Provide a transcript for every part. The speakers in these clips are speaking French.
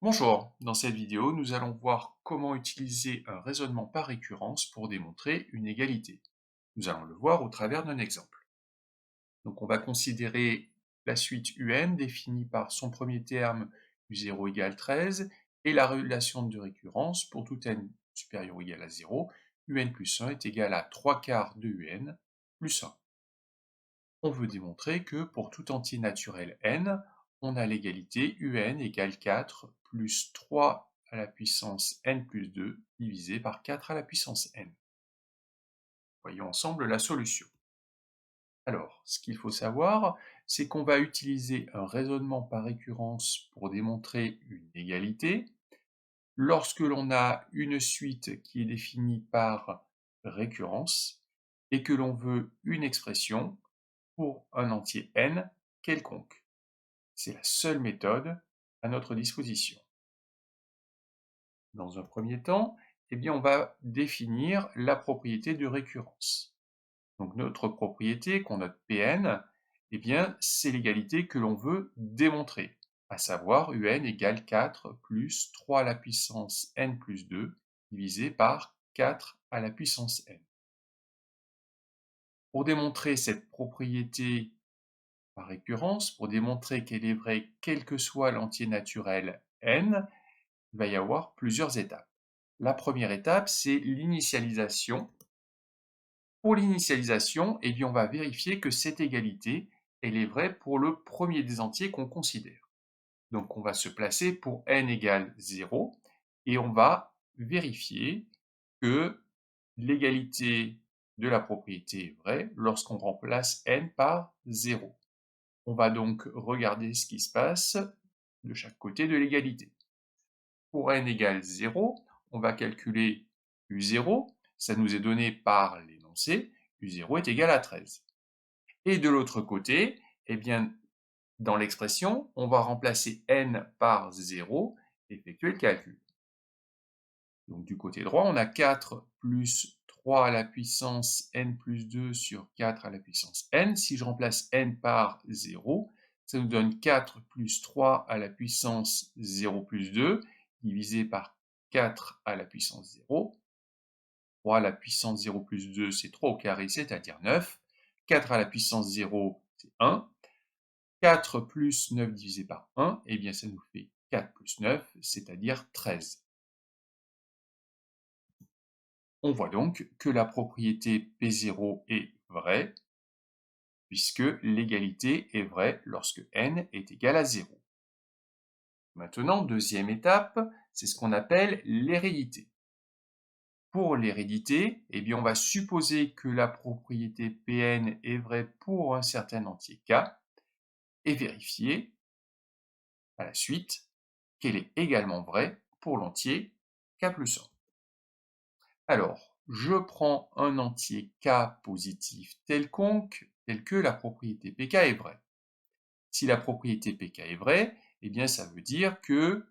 Bonjour, dans cette vidéo, nous allons voir comment utiliser un raisonnement par récurrence pour démontrer une égalité. Nous allons le voir au travers d'un exemple. Donc on va considérer la suite UN définie par son premier terme U0 égale 13 et la relation de récurrence pour tout n supérieur ou égal à 0, UN plus 1 est égal à 3 quarts de UN plus 1. On veut démontrer que pour tout entier naturel n, on a l'égalité UN égale 4 plus 3 à la puissance n plus 2 divisé par 4 à la puissance n. Voyons ensemble la solution. Alors, ce qu'il faut savoir, c'est qu'on va utiliser un raisonnement par récurrence pour démontrer une égalité lorsque l'on a une suite qui est définie par récurrence et que l'on veut une expression pour un entier n quelconque. C'est la seule méthode à notre disposition. Dans un premier temps, on va définir la propriété de récurrence. Donc notre propriété, qu'on note Pn, c'est l'égalité que l'on veut démontrer, à savoir UN égale 4 plus 3 à la puissance n plus 2 divisé par 4 à la puissance n. Pour démontrer cette propriété par récurrence, pour démontrer qu'elle est vraie quel que soit l'entier naturel n, il va y avoir plusieurs étapes. La première étape, c'est l'initialisation. Pour l'initialisation, on va vérifier que cette égalité, elle est vraie pour le premier des entiers qu'on considère. Donc on va se placer pour n égale 0 et on va vérifier que l'égalité de la propriété est vraie lorsqu'on remplace n par 0. On va donc regarder ce qui se passe de chaque côté de l'égalité. Pour n égale 0, on va calculer U0, ça nous est donné par l'énoncé, U0 est égal à 13. Et de l'autre côté, dans l'expression, on va remplacer n par 0 et effectuer le calcul. Donc du côté droit, on a 4 plus 3 à la puissance n plus 2 sur 4 à la puissance n. Si je remplace n par 0, ça nous donne 4 plus 3 à la puissance 0 plus 2, divisé par 4 à la puissance 0. 3 à la puissance 0 plus 2, c'est 3 au carré, c'est-à-dire 9. 4 à la puissance 0, c'est 1. 4 plus 9 divisé par 1, ça nous fait 4 plus 9, c'est-à-dire 13. On voit donc que la propriété P0 est vraie, puisque l'égalité est vraie lorsque n est égal à 0. Maintenant, deuxième étape, c'est ce qu'on appelle l'hérédité. Pour l'hérédité, on va supposer que la propriété Pn est vraie pour un certain entier k, et vérifier, à la suite, qu'elle est également vraie pour l'entier k plus 1. Alors, je prends un entier k positif quelconque, tel que la propriété pk est vraie. Si la propriété pk est vraie, ça veut dire que,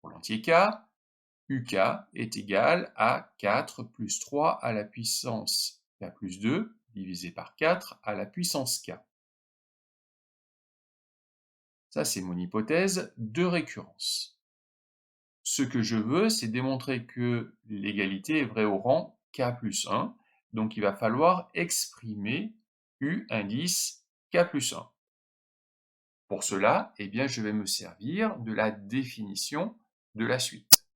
pour l'entier k, uk est égal à 4 plus 3 à la puissance k plus 2, divisé par 4 à la puissance k. Ça, c'est mon hypothèse de récurrence. Ce que je veux, c'est démontrer que l'égalité est vraie au rang k plus 1, donc il va falloir exprimer U indice k plus 1. Pour cela, je vais me servir de la définition de la suite.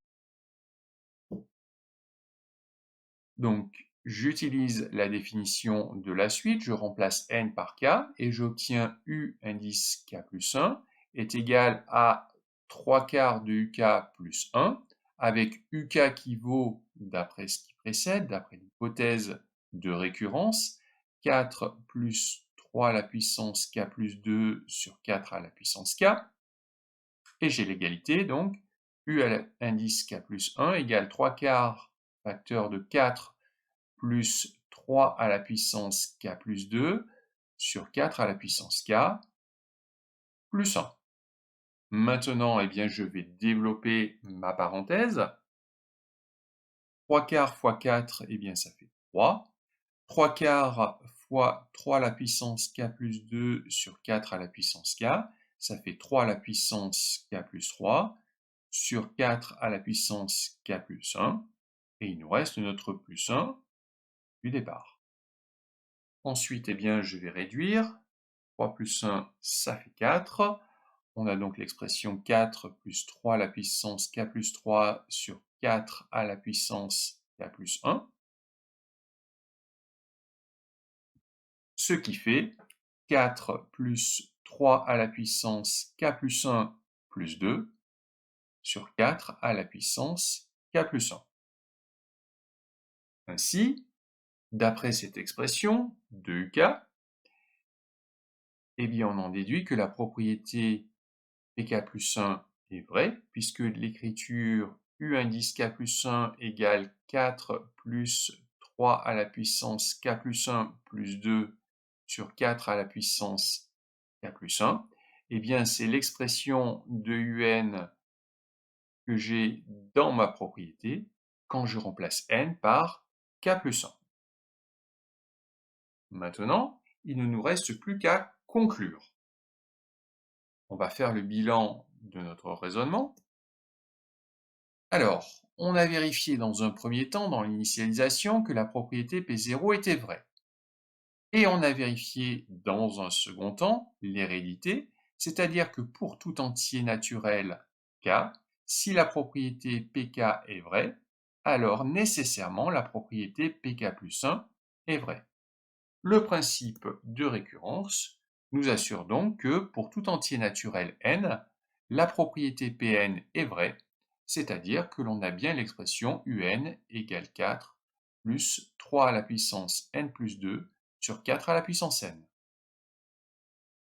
Donc, j'utilise la définition de la suite, je remplace n par k, et j'obtiens U indice k plus 1 est égal à 3 quarts de uk plus 1, avec uk qui vaut, d'après ce qui précède, d'après l'hypothèse de récurrence, 4 plus 3 à la puissance k plus 2 sur 4 à la puissance k, et j'ai l'égalité, donc, U à l'indice k plus 1 égale 3 quarts facteur de 4 plus 3 à la puissance k plus 2 sur 4 à la puissance k plus 1. Maintenant, je vais développer ma parenthèse. 3 quarts fois 4, ça fait 3. 3 quarts fois 3 à la puissance k plus 2 sur 4 à la puissance k, ça fait 3 à la puissance k plus 3. sur 4 à la puissance k plus 1, et il nous reste notre plus 1 du départ. Ensuite, eh bien, je vais réduire. 3 plus 1, ça fait 4. On a donc l'expression 4 plus 3 à la puissance k plus 3 sur 4 à la puissance k plus 1. Ce qui fait 4 plus 3 à la puissance k plus 1 plus 2 sur 4 à la puissance k plus 1. Ainsi, d'après cette expression, 2k, eh bien on en déduit que la propriété pk plus 1 est vraie, puisque l'écriture u indice k plus 1 égale 4 plus 3 à la puissance k plus 1 plus 2 sur 4 à la puissance k plus 1, eh bien c'est l'expression de un que j'ai dans ma propriété quand je remplace n par k plus 1. Maintenant, il ne nous reste plus qu'à conclure. On va faire le bilan de notre raisonnement. Alors, on a vérifié dans un premier temps, dans l'initialisation, que la propriété P0 était vraie. Et on a vérifié dans un second temps l'hérédité, c'est-à-dire que pour tout entier naturel K, si la propriété Pk est vraie, alors nécessairement la propriété Pk plus 1 est vraie. Le principe de récurrence nous assure donc que pour tout entier naturel n, la propriété Pn est vraie, c'est-à-dire que l'on a bien l'expression un égale 4 plus 3 à la puissance n plus 2 sur 4 à la puissance n.